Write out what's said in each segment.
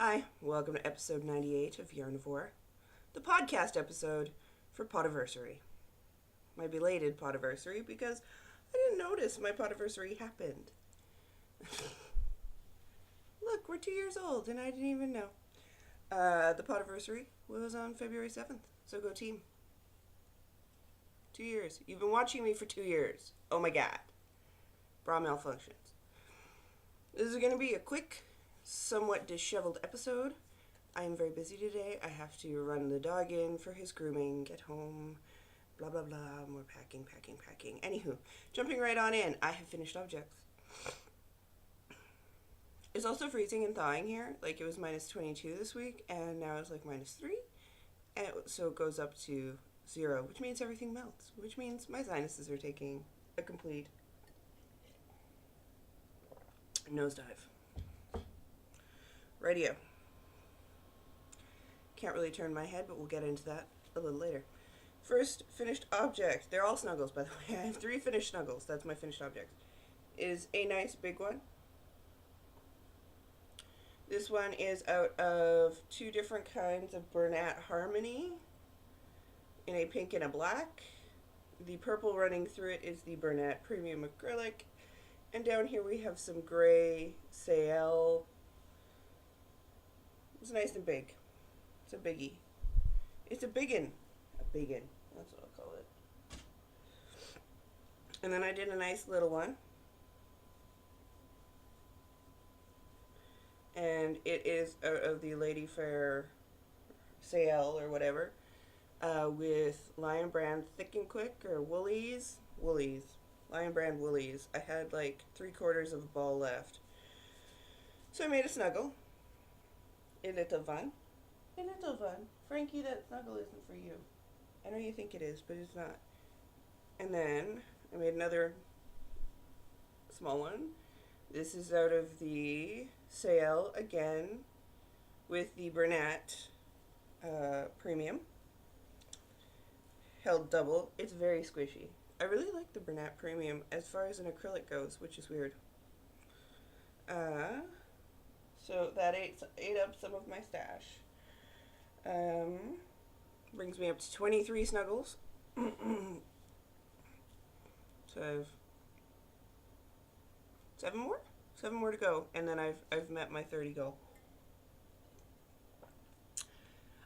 Hi, welcome to episode 98 of Yarnivore, the podcast episode for podiversary. My belated podiversary because I didn't notice my podiversary happened. Look, we're 2 years old and I didn't even know. The podiversary was on February 7th, so go team. 2 years. You've been watching me for 2 years. Oh my god. Bra malfunctions. This is going to be a quick, somewhat disheveled episode. I am very busy today. I have to run the dog in for his grooming, get home, blah blah blah, more packing. Anywho, jumping right on in, I have finished objects. It's also freezing and thawing here. Like, it was minus 22 this week, and now it's like minus 3. And so it goes up to 0, which means everything melts, which means my sinuses are taking a complete nosedive. Radio. Can't really turn my head, but we'll get into that a little later. First, finished object. They're all snuggles, by the way. I have 3 finished snuggles. That's my finished object. It is a nice big one. This one is out of 2 different kinds of Bernat Harmony in a pink and a black. The purple running through it is the Bernat Premium Acrylic. And down here we have some gray Sayel. It's nice and big. It's a biggie. It's a biggin. A biggin. That's what I'll call it. And then I did a nice little one. And it is out of the Lady Fair Sayel or whatever. With Lion Brand Thick and Quick or Woolies. Lion Brand Woolies. I had like 3/4 of a ball left. So I made a snuggle. A little fun. Frankie, that snuggle isn't for you. I know you think it is, but it's not. And then I made another small one. This is out of the Sayel again with the Bernat Premium. Held double. It's very squishy. I really like the Bernat Premium as far as an acrylic goes, which is weird. So that ate up some of my stash. Brings me up to 23 snuggles. So I've 7 more to go, and then I've met my 30 goal.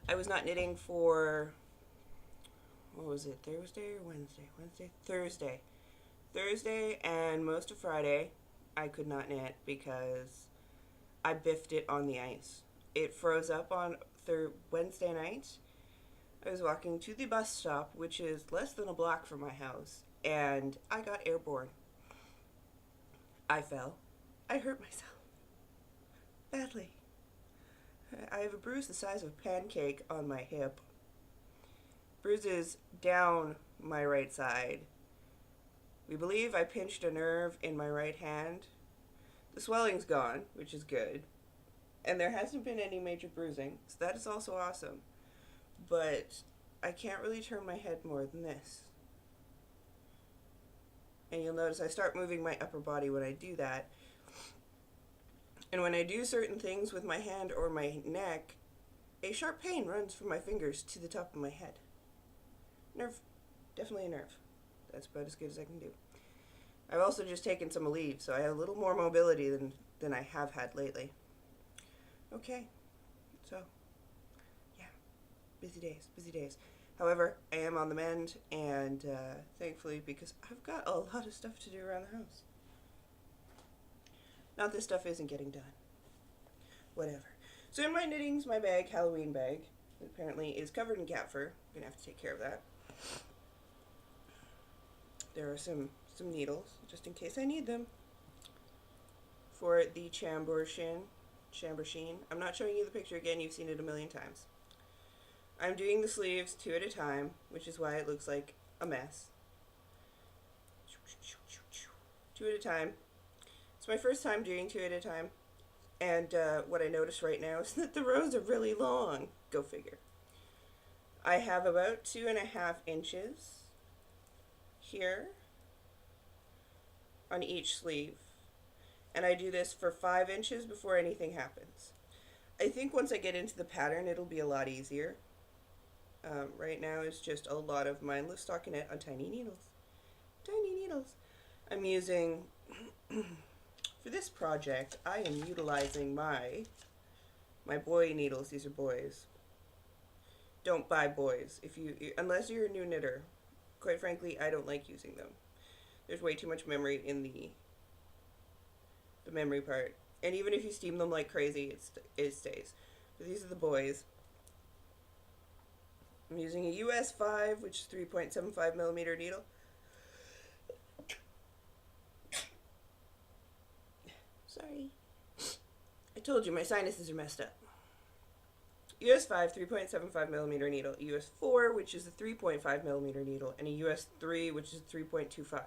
I was not knitting for, what was it, Thursday or Wednesday? Thursday and most of Friday I could not knit because I biffed it on the ice. It froze up on Wednesday night. I was walking to the bus stop, which is less than a block from my house, and I got airborne. I fell. I hurt myself. Badly. I have a bruise the size of a pancake on my hip. Bruises down my right side. We believe I pinched a nerve in my right hand. The swelling's gone, which is good. And there hasn't been any major bruising, so that is also awesome. But I can't really turn my head more than this. And you'll notice I start moving my upper body when I do that. And when I do certain things with my hand or my neck, a sharp pain runs from my fingers to the top of my head. Nerve. Definitely a nerve. That's about as good as I can do. I've also just taken some Aleve, so I have a little more mobility than I have had lately. Okay. So, yeah. Busy days. However, I am on the mend, and thankfully, because I've got a lot of stuff to do around the house. Not this stuff isn't getting done. Whatever. So in my knittings, my bag, Halloween bag, apparently is covered in cat fur. I'm going to have to take care of that. There are some needles, just in case I need them. For the chambour sheen. I'm not showing you the picture again, you've seen it a million times. I'm doing the sleeves 2 at a time, which is why it looks like a mess. 2 at a time. It's my first time doing 2 at a time. And what I notice right now is that the rows are really long. Go figure. I have about 2.5 inches here on each sleeve. And I do this for 5 inches before anything happens. I think once I get into the pattern, it'll be a lot easier. Right now, it's just a lot of mindless stockinette on tiny needles. Tiny needles. I'm using, for this project, I am utilizing my boy needles. These are boys. Don't buy boys unless you're a new knitter. Quite frankly, I don't like using them. There's way too much memory in the memory part. And even if you steam them like crazy, it stays. But these are the boys. I'm using a US 5, which is 3.75 millimeter needle. Sorry. I told you my sinuses are messed up. US 5, 3.75 millimeter needle. A US 4, which is a 3.5 millimeter needle. And a US 3, which is 3.25.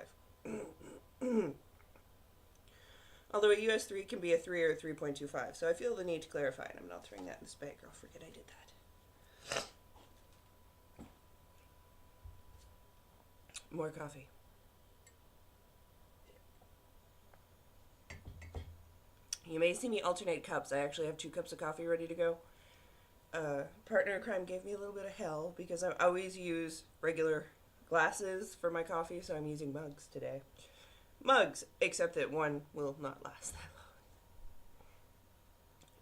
Although a US 3 can be a 3 or a 3.25. So I feel the need to clarify, and I'm not throwing that in this bag or I'll forget I did that. More coffee. You may see me alternate cups. I actually have 2 cups of coffee ready to go. Partner in crime gave me a little bit of hell because I always use regular glasses for my coffee, so I'm using mugs today. Mugs, except that one will not last that long.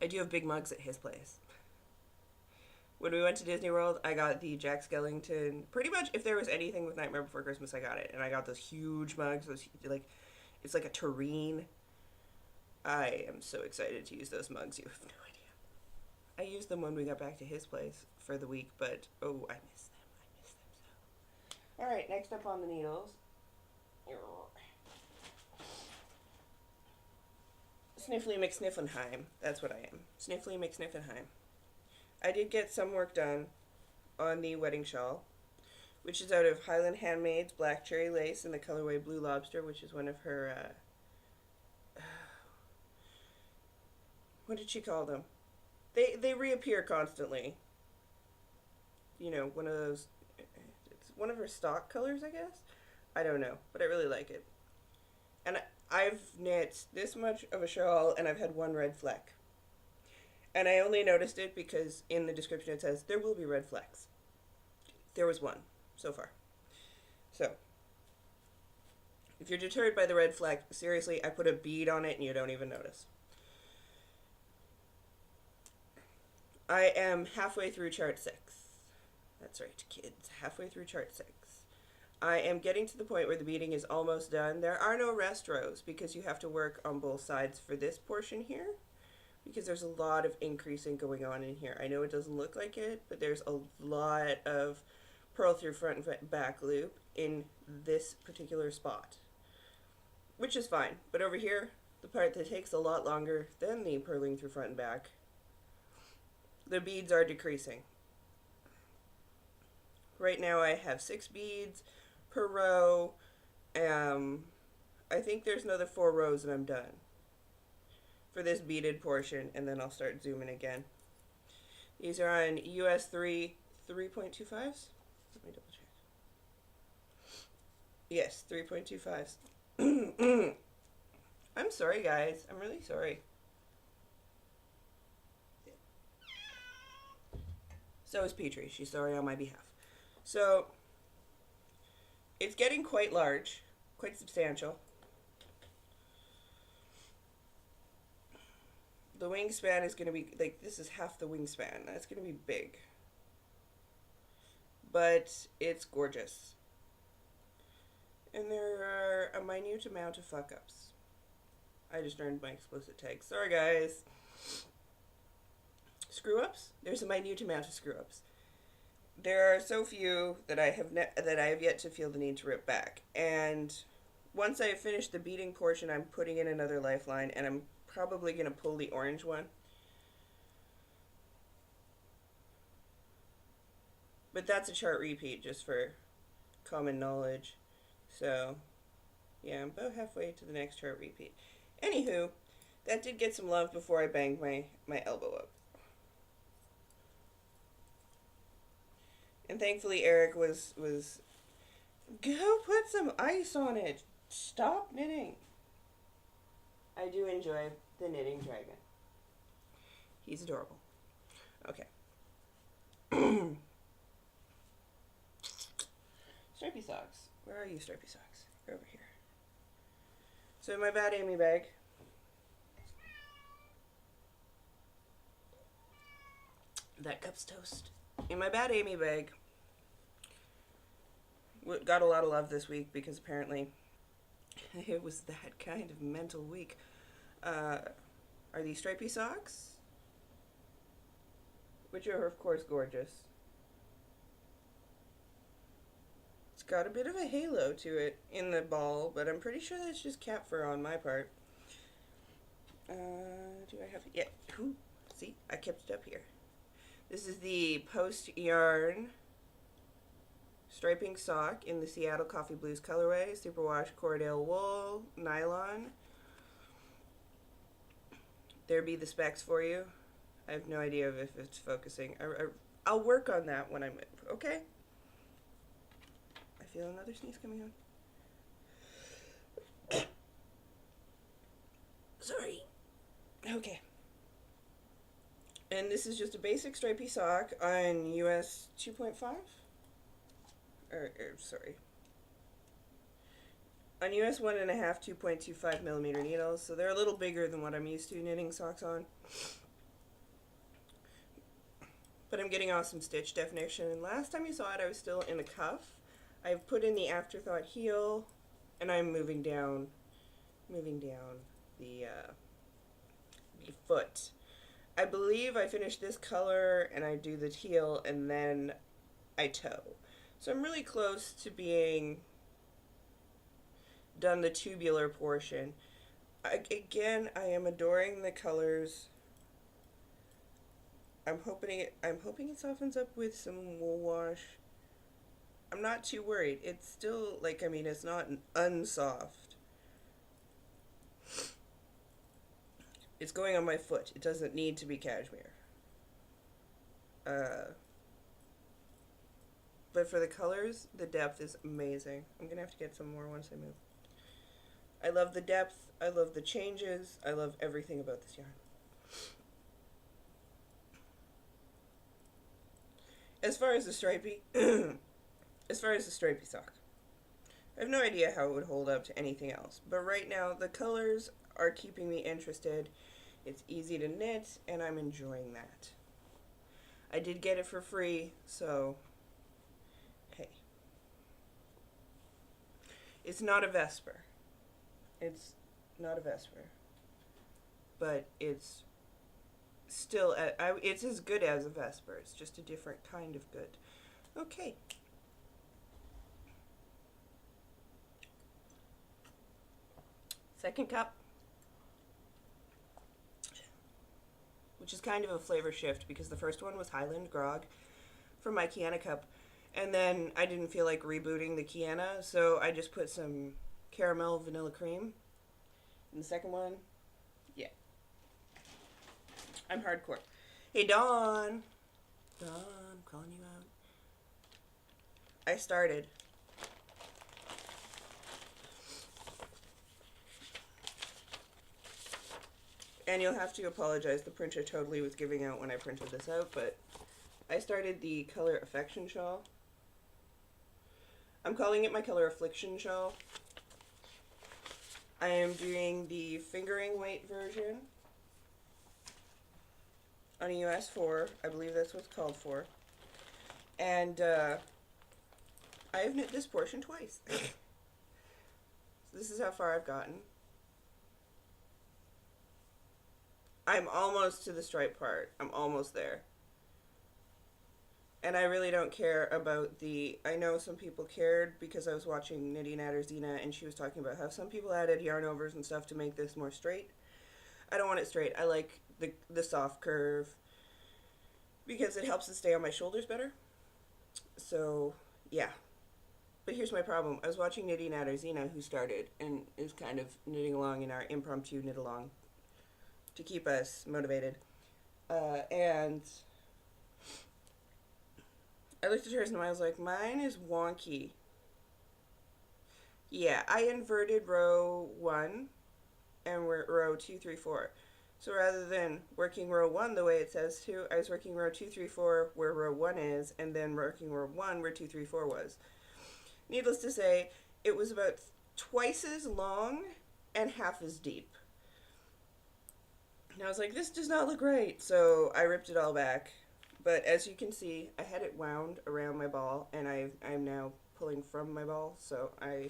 I do have big mugs at his place. When we went to Disney World, I got the Jack Skellington. Pretty much, if there was anything with Nightmare Before Christmas, I got it. And I got those huge mugs. It's like a tureen. I am so excited to use those mugs. You have no idea. I used them when we got back to his place for the week, but oh, I miss them. I miss them so. Alright, next up on the needles. Sniffly McSniffenheim. That's what I am. Sniffly McSniffenheim. I did get some work done on the wedding shawl, which is out of Highland Handmaid's black cherry lace in the colorway Blue Lobster, which is one of her, what did she call them? They reappear constantly. You know, one of those, it's one of her stock colors, I guess? I don't know, but I really like it. And I've knit this much of a shawl, and I've had one red fleck. And I only noticed it because in the description it says, there will be red flecks. There was one, so far. So, if you're deterred by the red fleck, seriously, I put a bead on it and you don't even notice. I am halfway through chart 6. That's right, kids, halfway through chart 6. I am getting to the point where the beading is almost done. There are no rest rows because you have to work on both sides for this portion here, because there's a lot of increasing going on in here. I know it doesn't look like it, but there's a lot of purl through front and back loop in this particular spot, which is fine. But over here, the part that takes a lot longer than the purling through front and back, the beads are decreasing. Right now I have 6 beads per row. I think there's another 4 rows and I'm done for this beaded portion, and then I'll start zooming again. These are on US 3 3.25s. Let me double check. Yes, 3.25s. I'm sorry, guys. I'm really sorry. So is Petrie. She's sorry on my behalf. So, it's getting quite large, quite substantial. The wingspan is going to be, like, this is half the wingspan. That's going to be big. But it's gorgeous. And there are a minute amount of fuck-ups. I just earned my explicit tag. Sorry, guys. Screw-ups? There's a minute amount of screw-ups. There are so few that I have yet to feel the need to rip back. And once I finish the beading portion, I'm putting in another lifeline, and I'm probably going to pull the orange one. But that's a chart repeat, just for common knowledge. So, yeah, I'm about halfway to the next chart repeat. Anywho, that did get some love before I banged my elbow up. And thankfully Eric was, go put some ice on it. Stop knitting. I do enjoy the knitting dragon. He's adorable. Okay. Stripy socks. Where are you, stripy socks? You're over here. So in my Bad Amy bag, that cup's toast. In my Bad Amy bag, got a lot of love this week because apparently it was that kind of mental week. Are these stripy socks? Which are, of course, gorgeous. It's got a bit of a halo to it in the ball, but I'm pretty sure that's just cat fur on my part. Do I have it? Yeah. Ooh, see, I kept it up here. This is the Post Yarn striping sock in the Seattle Coffee Blues colorway. Superwash Cordell wool, nylon. There be the specs for you. I have no idea if it's focusing. I'll work on that when I move, okay? I feel another sneeze coming on. Sorry. Okay. And this is just a basic stripy sock on US 2.5? Sorry. On US 1.5 2.25 millimeter needles, so they're a little bigger than what I'm used to knitting socks on. But I'm getting awesome stitch definition. And last time you saw it, I was still in a cuff. I've put in the afterthought heel, and I'm moving down the foot. I believe I finish this color, and I do the heel, and then I toe. So I'm really close to being done the tubular portion. Again, I am adoring the colors. I'm hoping it softens up with some wool wash. I'm not too worried. It's still, like, I mean, it's not unsoft. It's going on my foot. It doesn't need to be cashmere. But for the colors, the depth is amazing. I'm going to have to get some more once I move. I love the depth. I love the changes. I love everything about this yarn. As far as the stripy sock, I have no idea how it would hold up to anything else. But right now, the colors are keeping me interested. It's easy to knit, and I'm enjoying that. I did get it for free, so hey. It's not a Vesper. It's not a Vesper. But it's still, it's as good as a Vesper. It's just a different kind of good. Okay. Second cup, which is kind of a flavor shift because the first one was Highland Grog from my Kiana cup, and then I didn't feel like rebooting the Kiana, so I just put some caramel vanilla cream in the second one. Yeah. I'm hardcore. Hey, Dawn. Dawn, I'm calling you out. I started. And you'll have to apologize. The printer totally was giving out when I printed this out, but I started the Color Affection shawl. I'm calling it my Color Affliction shawl. I am doing the fingering weight version on a US 4. I believe that's what's called for. And I have knit this portion twice. So this is how far I've gotten. I'm almost to the stripe part. I'm almost there. And I really don't care about the... I know some people cared because I was watching Knitty Natter Zena and she was talking about how some people added yarn overs and stuff to make this more straight. I don't want it straight. I like the soft curve because it helps it stay on my shoulders better. So, yeah. But here's my problem. I was watching Knitty Natter Zena, who started and is kind of knitting along in our impromptu knit along to keep us motivated. And I looked at hers and I was like, mine is wonky. Yeah, I inverted row 1 and we're at row 2, 3, 4. So rather than working row 1 the way it says to, I was working row 2, 3, 4 where row 1 is, and then working row 1 where 2, 3, 4 was. Needless to say, it was about twice as long and half as deep. And I was like, this does not look right. So I ripped it all back. But as you can see, I had it wound around my ball, and I'm now pulling from my ball. So I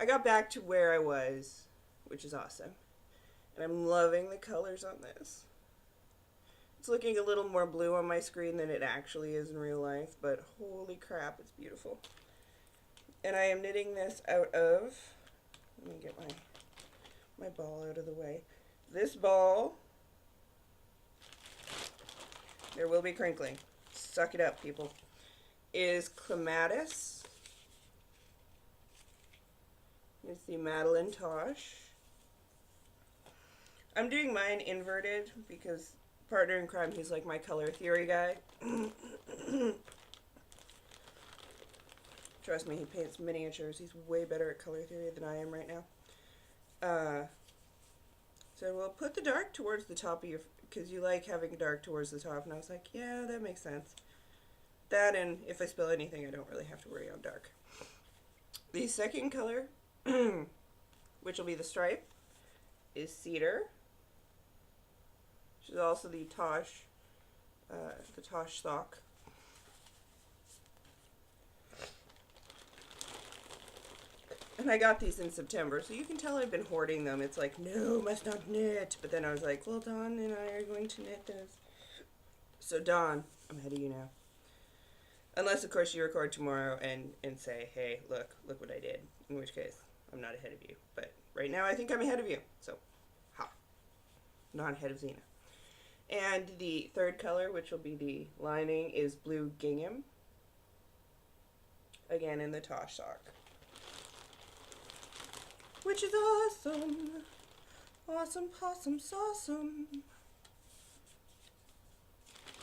got back to where I was, which is awesome. And I'm loving the colors on this. It's looking a little more blue on my screen than it actually is in real life, but holy crap, it's beautiful. And I am knitting this out of, let me get my ball out of the way. This ball, there will be crinkling. Suck it up, people. Is Clematis. It's the Madeline Tosh. I'm doing mine inverted because partner in crime, he's like my color theory guy. Trust me, he paints miniatures. He's way better at color theory than I am right now. So we'll put the dark towards the top of your, because you like having dark towards the top. And I was like, yeah, that makes sense. That, and if I spill anything, I don't really have to worry on dark. The second color, which will be the stripe, is Cedar. Which is also the Tosh stock. And I got these in September, so you can tell I've been hoarding them. It's like, no, must not knit. But then I was like, well, Dawn and I are going to knit this. So Dawn, I'm ahead of you now. Unless, of course, you record tomorrow and say, hey, look what I did. In which case, I'm not ahead of you. But right now, I think I'm ahead of you. So, ha. Not ahead of Xena. And the third color, which will be the lining, is Blue Gingham. Again, in the Tosh sock. Which is awesome. Awesome, possum, awesome.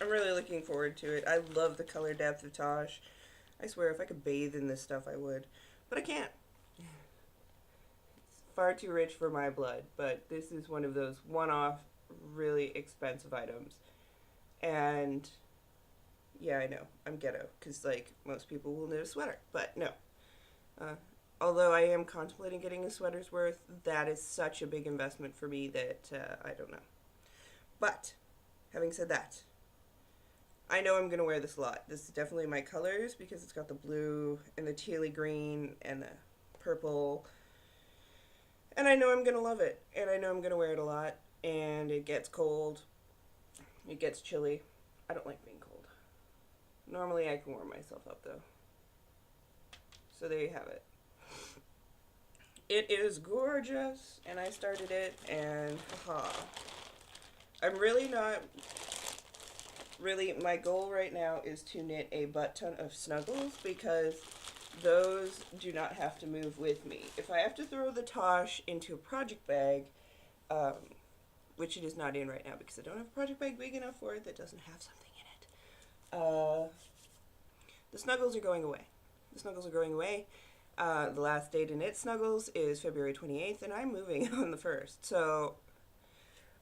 I'm really looking forward to it. I love the color depth of Tosh. I swear, if I could bathe in this stuff, I would. But I can't. It's far too rich for my blood. But this is one of those one-off, really expensive items. And yeah, I know, I'm ghetto. Because, like, most people will knit a sweater. But no. Although I am contemplating getting a sweater's worth, that is such a big investment for me that I don't know. But, having said that, I know I'm going to wear this a lot. This is definitely my colors because it's got the blue and the tealy green and the purple. And I know I'm going to love it. And I know I'm going to wear it a lot. And it gets cold. It gets chilly. I don't like being cold. Normally I can warm myself up though. So there you have it. It is gorgeous. And I started it and haha. I'm really not... Really, my goal right now is to knit a butt ton of snuggles because those do not have to move with me. If I have to throw the Tosh into a project bag, which it is not in right now because I don't have a project bag big enough for it that doesn't have something in it, the snuggles are going away. The snuggles are going away. The last day to knit snuggles is February 28th, and I'm moving on the 1st. So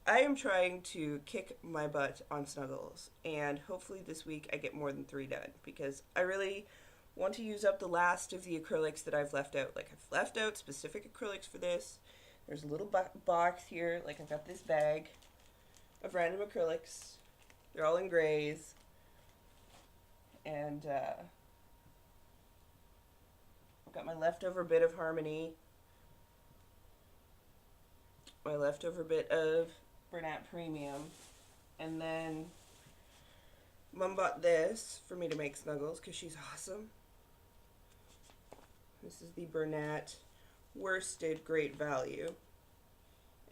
I am trying to kick my butt on snuggles, and hopefully this week I get more than 3 done, because I really want to use up the last of the acrylics that I've left out. Like, I've left out specific acrylics for this. There's a little box here, like I've got this bag of random acrylics. They're all in grays, and I've got my leftover bit of Harmony, my leftover bit of Bernat Premium, and then Mom bought this for me to make snuggles because she's awesome. This is the Bernat Worsted Great Value,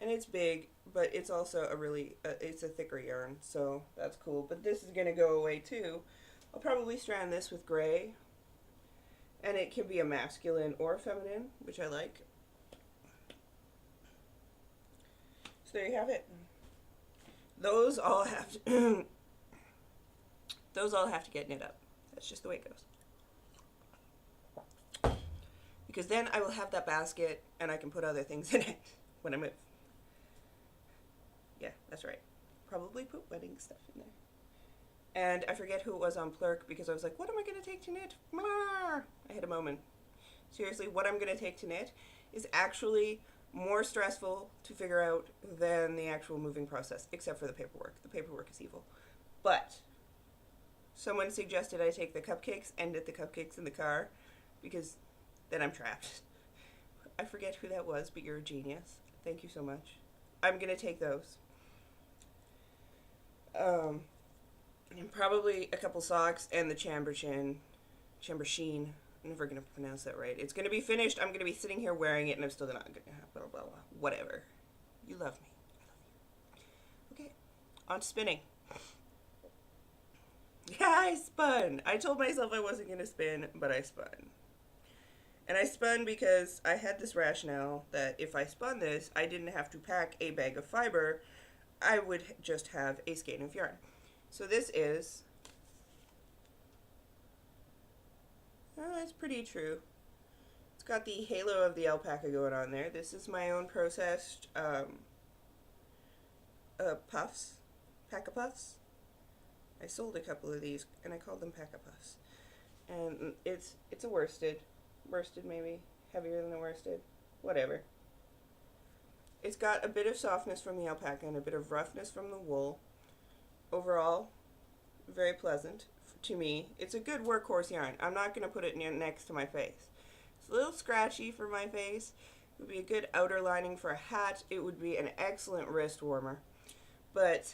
and it's big, but it's also a really it's a thicker yarn, so that's cool. But this is gonna go away too. I'll probably strand this with gray, and it can be a masculine or feminine, which I like. So there you have it. Those all have to those all have to get knit up. That's just the way it goes. Because then I will have that basket and I can put other things in it when I move. Yeah, that's right. Probably put wedding stuff in there. And I forget who it was on Plurk because I was like, what am I going to take to knit? I had a moment. Seriously, what I'm going to take to knit is actually more stressful to figure out than the actual moving process, except for the paperwork. The paperwork is evil. But someone suggested I take the cupcakes and knit the cupcakes in the car because then I'm trapped. I forget who that was, but you're a genius. Thank you so much. I'm going to take those. And probably a couple socks and the chambersheen. I'm never going to pronounce that right. It's going to be finished. I'm going to be sitting here wearing it, and I'm still not going to have blah, blah, blah. Whatever. You love me. I love you. Okay. On to spinning. Yeah, I spun. I told myself I wasn't going to spin, but I spun. And I spun because I had this rationale that if I spun this, I didn't have to pack a bag of fiber. I would just have a skein of yarn. So this is... Oh, that's pretty true. It's got the halo of the alpaca going on there. This is my own processed puffs. Pack of puffs. I sold a couple of these, and I called them pack of puffs. And it's a worsted. Worsted maybe. Heavier than the worsted. Whatever. It's got a bit of softness from the alpaca and a bit of roughness from the wool. Overall, very pleasant to me. It's a good workhorse yarn. I'm not going to put it next to my face. It's a little scratchy for my face. It would be a good outer lining for a hat. It would be an excellent wrist warmer. But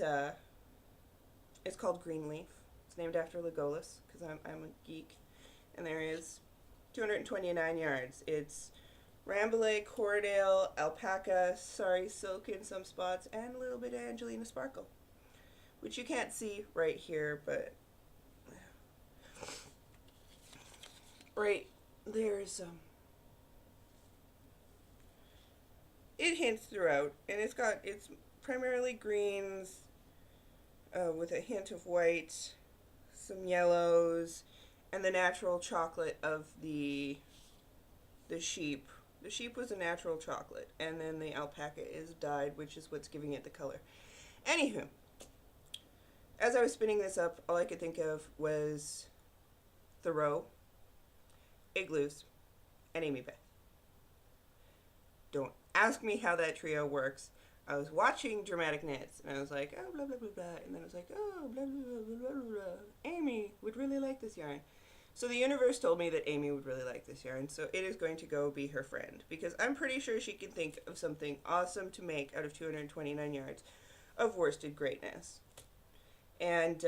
it's called Greenleaf. It's named after Legolas because I'm a geek. And there is 229 yards. It's Rambouillet, Corriedale, alpaca, sari silk in some spots, and a little bit of Angelina Sparkle, which you can't see right here, but right there's it hints throughout, and it's primarily greens with a hint of white, some yellows, and the natural chocolate of the sheep. The sheep was a natural chocolate, and then the alpaca is dyed, which is what's giving it the color. Anywho, as I was spinning this up, all I could think of was Thoreau, Igloos, and Amy Beth. Don't ask me how that trio works. I was watching Dramatic Knits, and I was like, oh, blah, blah, blah, blah. And then I was like, oh, blah, blah, blah, blah, blah. Amy would really like this yarn. So the universe told me that Amy would really like this yarn, so it is going to go be her friend, because I'm pretty sure she can think of something awesome to make out of 229 yards of worsted greatness. And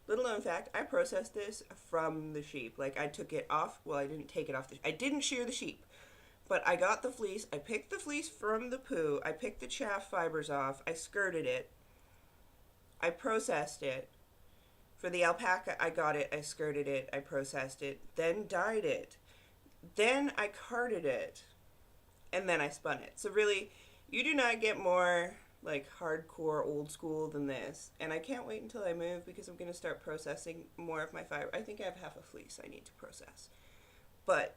little known fact, I processed this from the sheep. Like, I took it off. Well, I didn't take it off. I didn't shear the sheep. But I got the fleece. I picked the fleece from the poo. I picked the chaff fibers off. I skirted it. I processed it. For the alpaca, I got it. I skirted it. I processed it. Then dyed it. Then I carded it. And then I spun it. So really, you do not get more like hardcore old school than this. And I can't wait until I move because I'm going to start processing more of my fiber. I think I have half a fleece I need to process. But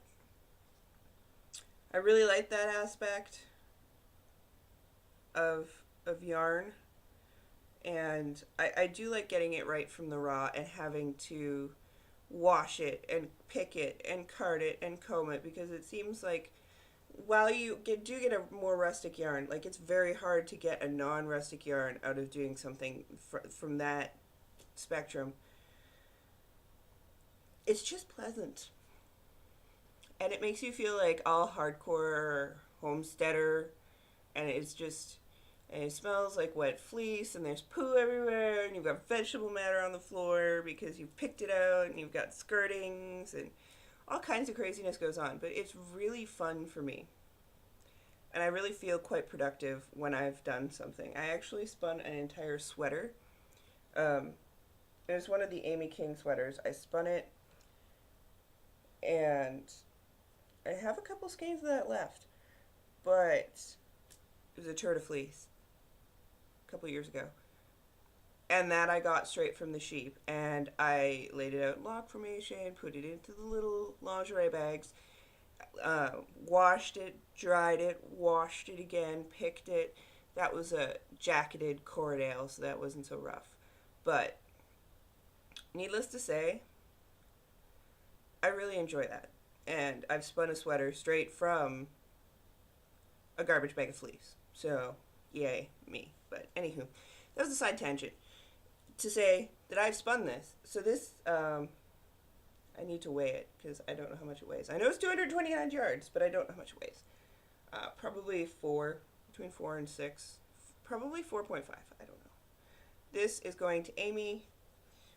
I really like that aspect of yarn. And I do like getting it right from the raw and having to wash it and pick it and card it and comb it, because it seems like while you do get a more rustic yarn, like it's very hard to get a non-rustic yarn out of doing something from that spectrum. It's just pleasant. And it makes you feel like all hardcore homesteader, and it's just... And it smells like wet fleece, and there's poo everywhere, and you've got vegetable matter on the floor because you've picked it out, and you've got skirtings, and all kinds of craziness goes on. But it's really fun for me. And I really feel quite productive when I've done something. I actually spun an entire sweater. It was one of the Amy King sweaters. I spun it, and I have a couple skeins of that left. But it was a turd of fleece. Couple years ago, and that I got straight from the sheep, and I laid it out in log formation, put it into the little lingerie bags, washed it, dried it, washed it again, picked it, That was a jacketed Corriedale, so that wasn't so rough. But needless to say, I really enjoy that. And I've spun a sweater straight from a garbage bag of fleece. So, yay, me. But anywho, that was a side tangent to say that I've spun this. So this, I need to weigh it because I don't know how much it weighs. I know it's 229 yards, but I don't know how much it weighs. Probably between 4 and 6. Probably 4.5. I don't know. This is going to Amy,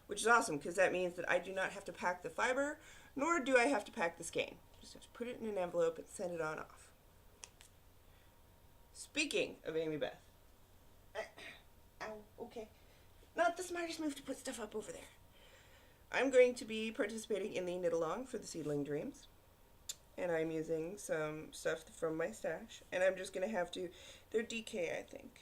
which is awesome because that means that I do not have to pack the fiber, nor do I have to pack the skein. Just have to put it in an envelope and send it on off. Speaking of Amy Beth. Ow, okay. Not the smartest move to put stuff up over there. I'm going to be participating in the knit along for the Seedling Dreams. And I'm using some stuff from my stash. And I'm just going to have to, they're DK, I think.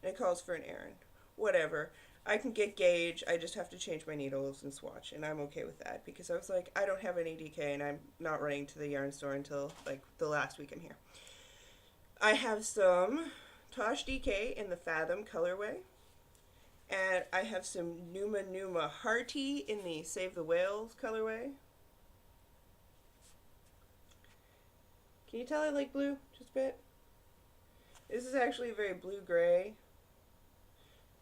And it calls for an errand. Whatever. I can get gauge, I just have to change my needles and swatch. And I'm okay with that because I was like, I don't have any DK and I'm not running to the yarn store until like the last week I'm here. I have some Tosh DK in the Fathom colorway. And I have some Numa Hearty in the Save the Whales colorway. Can you tell I like blue just a bit? This is actually a very blue-gray.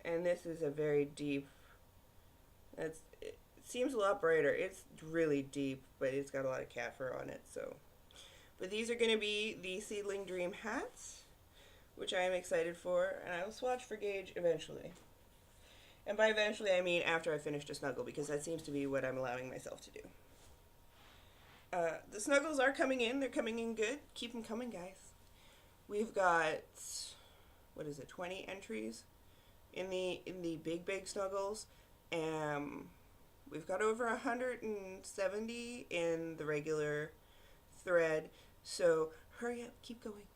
And this is a very deep. It seems a lot brighter. It's really deep, but it's got a lot of cat fur on it. So, but these are going to be the Seedling Dream hats, which I am excited for. And I will swatch for gauge eventually. And by eventually, I mean after I finish a snuggle, because that seems to be what I'm allowing myself to do. The snuggles are coming in. They're coming in good. Keep them coming, guys. We've got, 20 entries in the big snuggles. We've got over 170 in the regular thread. So hurry up, keep going.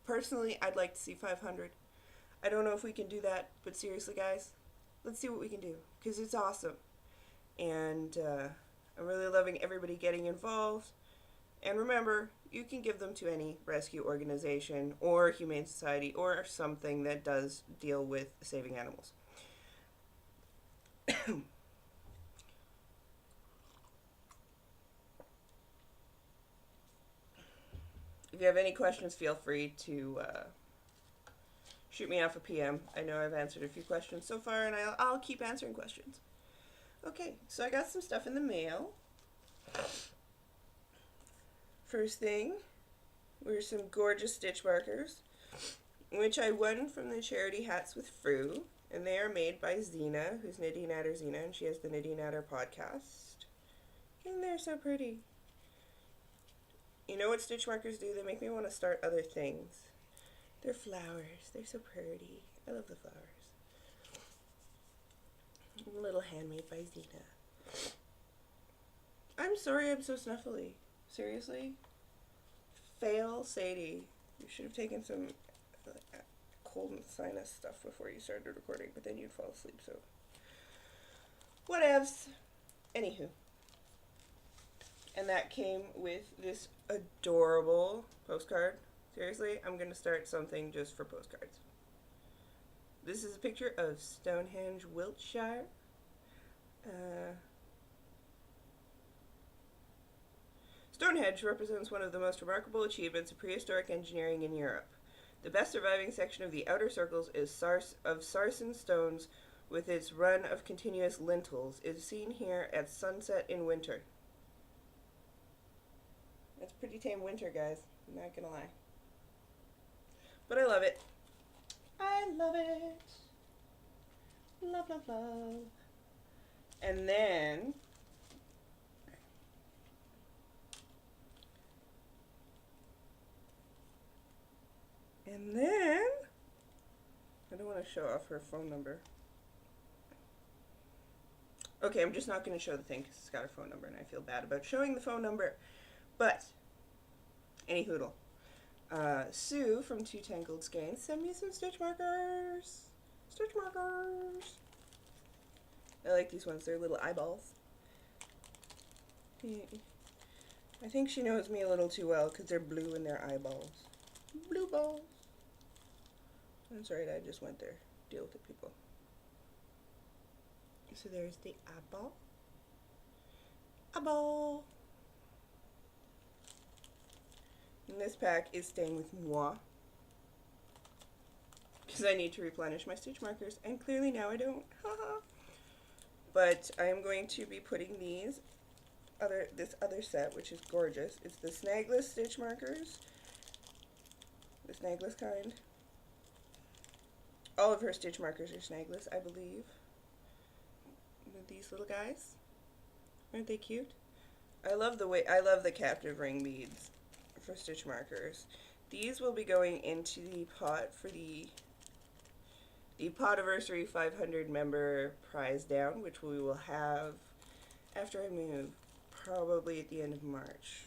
Personally, I'd like to see 500. I don't know if we can do that, but seriously, guys, let's see what we can do, because it's awesome. And I'm really loving everybody getting involved. And remember, you can give them to any rescue organization or humane society or something that does deal with saving animals. If you have any questions, feel free to shoot me off a PM. I know I've answered a few questions so far, and I'll keep answering questions. Okay, so I got some stuff in the mail. First thing were some gorgeous stitch markers, which I won from the charity Hats with Fru, and they are made by Zena, who's Knitty Natter Zena, and she has the Knitty Natter podcast. And they're so pretty. You know what stitch markers do? They make me want to start other things. They're flowers. They're so pretty. I love the flowers. A little handmade by Zena. I'm sorry I'm so snuffly. Seriously? Fail Sadie. You should have taken some cold and sinus stuff before you started recording, but then you'd fall asleep, so. Whatevs. Anywho. And that came with this adorable postcard. Seriously, I'm going to start something just for postcards. This is a picture of Stonehenge, Wiltshire. Stonehenge represents one of the most remarkable achievements of prehistoric engineering in Europe. The best surviving section of the outer circles of sarsen stones with its run of continuous lintels is seen here at sunset in winter. That's pretty tame winter, guys. I'm not gonna lie. But I love it. I love it. Love, love, love. And then I don't want to show off her phone number. Okay, I'm just not going to show the thing because it's got her phone number and I feel bad about showing the phone number. But, any hoodle. Sue from Two Tangled Skeins sent me some stitch markers. Stitch markers. I like these ones. They're little eyeballs. I think she knows me a little too well because they're blue and they're eyeballs. Blue balls. That's right, I just went there. Deal with the people. So there's the apple. Apple. And this pack is staying with moi. Because I need to replenish my stitch markers. And clearly now I don't. But I am going to be putting this other set, which is gorgeous. It's the snagless stitch markers. The snagless kind. All of her stitch markers are snagless, I believe. With these little guys. Aren't they cute? I love the captive ring beads for stitch markers. These will be going into the pot for the podiversary 500 member prize down, which we will have after I move, probably at the end of March.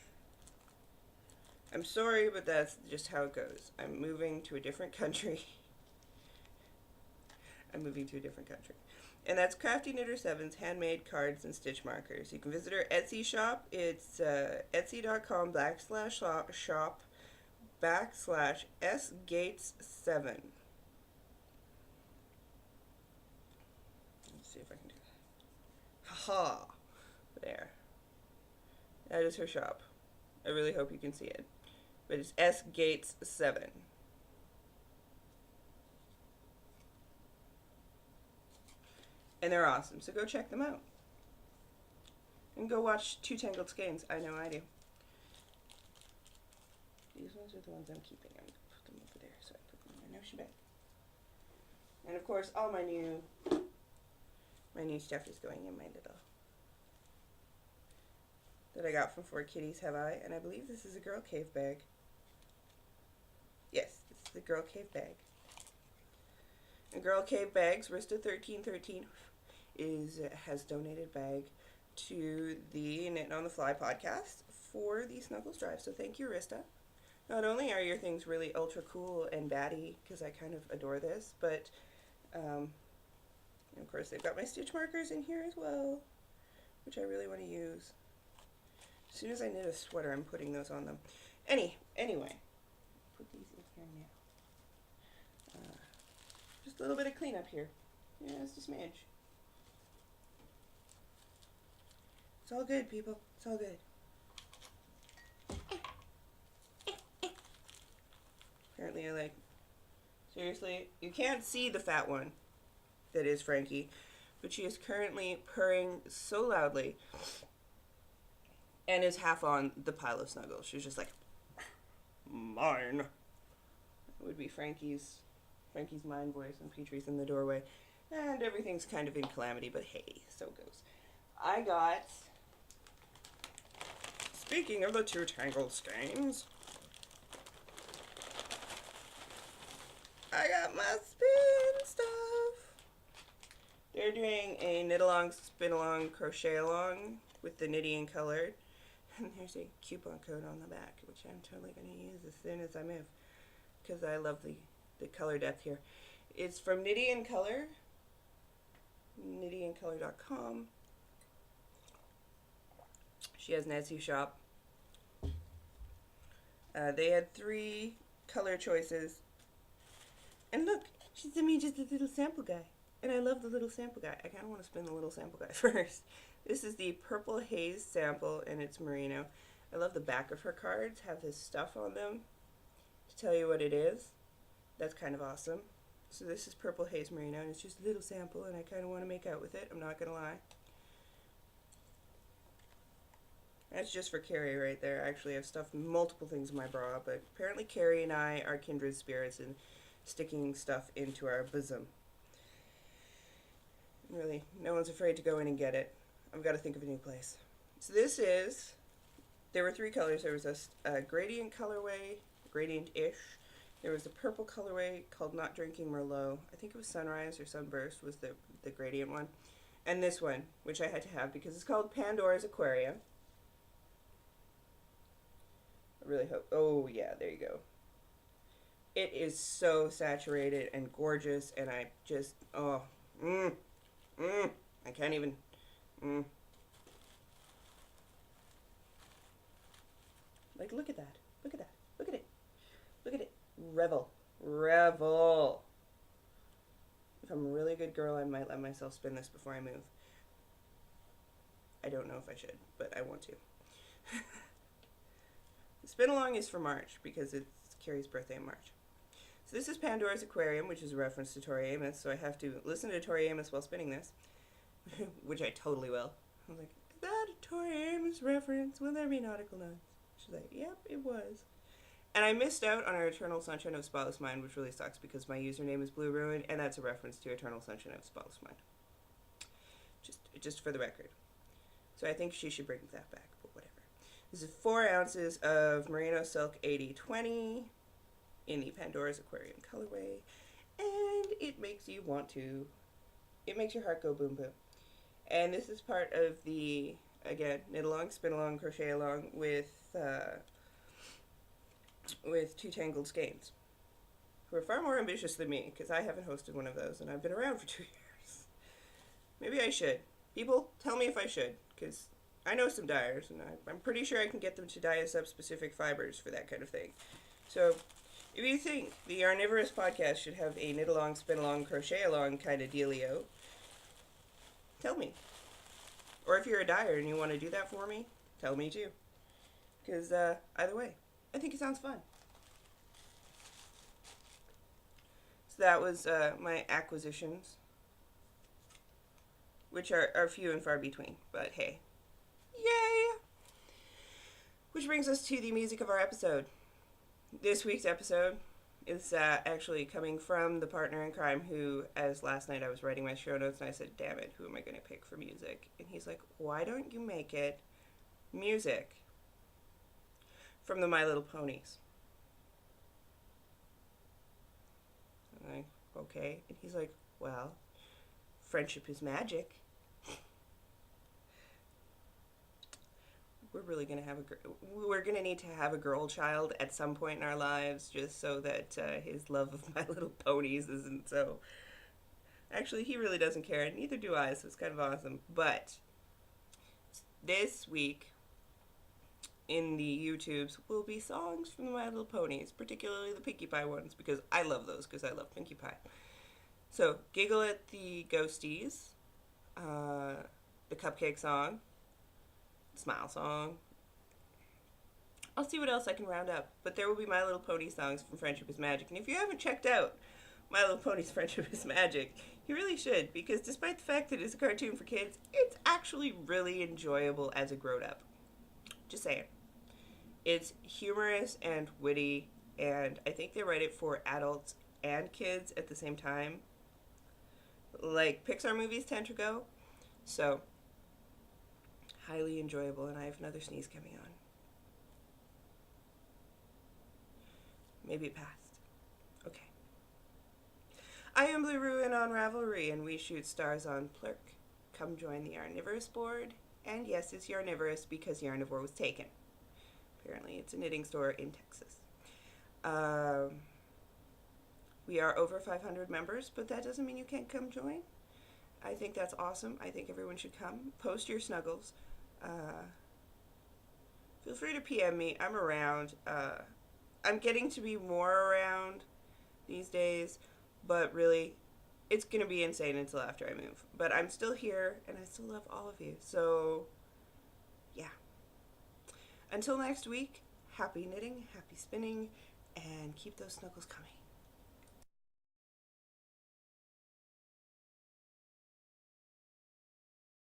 I'm sorry, but that's just how it goes. I'm moving to a different country. And that's Crafty Knitter 7's handmade cards and stitch markers. You can visit her Etsy shop. It's etsy.com/shop/sgates7. Let's see if I can do that. Haha! There. That is her shop. I really hope you can see it. But it's sgates7. And they're awesome, so go check them out. And go watch Two Tangled Skeins. I know I do. These ones are the ones I'm keeping. I'm going to put them over there, so I put them in my Notion bag. And of course, all my new stuff is going in my little, that I got from 4 Kitties Have I, and I believe this is a Girl Cave bag. Yes, this is the Girl Cave bag. And Girl Cave Bags, Rista1313 has donated bag to the Knit on the Fly podcast for the Snuggles Drive. So thank you, Rista. Not only are your things really ultra cool and batty, because I kind of adore this, but of course they've got my stitch markers in here as well, which I really want to use. As soon as I knit a sweater, I'm putting those on them. Anyway, put these in here now. Just a little bit of cleanup here. Yeah, it's a smidge. It's all good, people. It's all good. Apparently seriously, you can't see the fat one that is Frankie, but she is currently purring so loudly and is half on the pile of snuggles. She's just like, mine. It would be Frankie's mind voice, and Petrie's in the doorway, and everything's kind of in calamity, but hey, so goes. Speaking of the Two Tangled Skeins, I got my spin stuff. They're doing a knit along, spin along, crochet along with the Knitty Colored, and there's a coupon code on the back, which I'm totally going to use as soon as I move, because I love the color depth here. It's from Knitty Color, knittyandcolor.com. She has an Etsy shop. They had 3 color choices. And look, she sent me just a little sample guy. And I love the little sample guy. I kind of want to spin the little sample guy first. This is the Purple Haze sample, and it's merino. I love the back of her cards, have this stuff on them to tell you what it is. That's kind of awesome. So this is Purple Haze merino, and it's just a little sample, and I kind of want to make out with it. I'm not going to lie. That's just for Carrie right there. Actually, I've stuffed multiple things in my bra, but apparently Carrie and I are kindred spirits in sticking stuff into our bosom. Really, no one's afraid to go in and get it. I've got to think of a new place. So there were 3 colors. There was a gradient colorway, gradient-ish. There was a purple colorway called Not Drinking Merlot. I think it was Sunrise or Sunburst was the gradient one. And this one, which I had to have because it's called Pandora's Aquarium. I really hope. Oh, yeah, there you go. It is so saturated and gorgeous, and I just, I can't even, Like, look at that. Look at that. Look at it. Look at it. revel. Revel. If I'm a really good girl, I might let myself spin this before I move. I don't know if I should, but I want to. The spin along is for March because it's Carrie's birthday in March. So this is Pandora's Aquarium, which is a reference to Tori Amos, so I have to listen to Tori Amos while spinning this, which I totally will. I'm like, is that a Tori Amos reference? Will there be nautical notes? She's like, yep, it was. And I missed out on our Eternal Sunshine of Spotless Mind, which really sucks because my username is Blue Ruin, and that's a reference to Eternal Sunshine of Spotless Mind. Just for the record. So I think she should bring that back, but whatever. This is 4 ounces of Merino Silk 8020 in the Pandora's Aquarium colorway, and it makes you want to, it makes your heart go boom boom. And this is part of the, again, knit along, spin along, crochet along with 2 Tangled Skeins, who are far more ambitious than me, because I haven't hosted one of those, and I've been around for 2 years. Maybe I should. People, tell me if I should, because I know some dyers, and I'm pretty sure I can get them to dye us up specific fibers for that kind of thing. So, if you think the Yarnivorous podcast should have a knit along, spin along, crochet along kind of dealio, tell me. Or if you're a dyer and you want to do that for me, tell me too. Because either way, I think it sounds fun. So that was my acquisitions, which are few and far between, but hey. Yay! Which brings us to the music of our episode. This week's episode is actually coming from the partner in crime who, as last night I was writing my show notes and I said, damn it, who am I going to pick for music? And he's like, why don't you make it music from the My Little Ponies? I'm like, okay. And he's like, well, friendship is magic. We're gonna need to have a girl child at some point in our lives, just so that his love of My Little Ponies isn't so. Actually, he really doesn't care, and neither do I. So it's kind of awesome. But this week in the YouTubes will be songs from the My Little Ponies, particularly the Pinkie Pie ones, because I love those, because I love Pinkie Pie. So, Giggle at the Ghosties, the Cupcake song, Smile song. I'll see what else I can round up, but there will be My Little Pony songs from Friendship is Magic, and if you haven't checked out My Little Pony's Friendship is Magic, you really should, because despite the fact that it's a cartoon for kids, it's actually really enjoyable as a grown-up. Just saying. It's humorous and witty, and I think they write it for adults and kids at the same time, like Pixar movies tend to go. So, highly enjoyable, and I have another sneeze coming on. Maybe it passed. Okay. I am Blue Ruin on Ravelry, and we shoot stars on Plurk. Come join the Yarnivorous board. And yes, it's Yarnivorous because Yarnivore was taken. Apparently, it's a knitting store in Texas. We are over 500 members, but that doesn't mean you can't come join. I think that's awesome. I think everyone should come. Post your snuggles. Feel free to PM me. I'm around. I'm getting to be more around these days, but really, it's going to be insane until after I move. But I'm still here, and I still love all of you. So, yeah. Until next week, happy knitting, happy spinning, and keep those snuggles coming.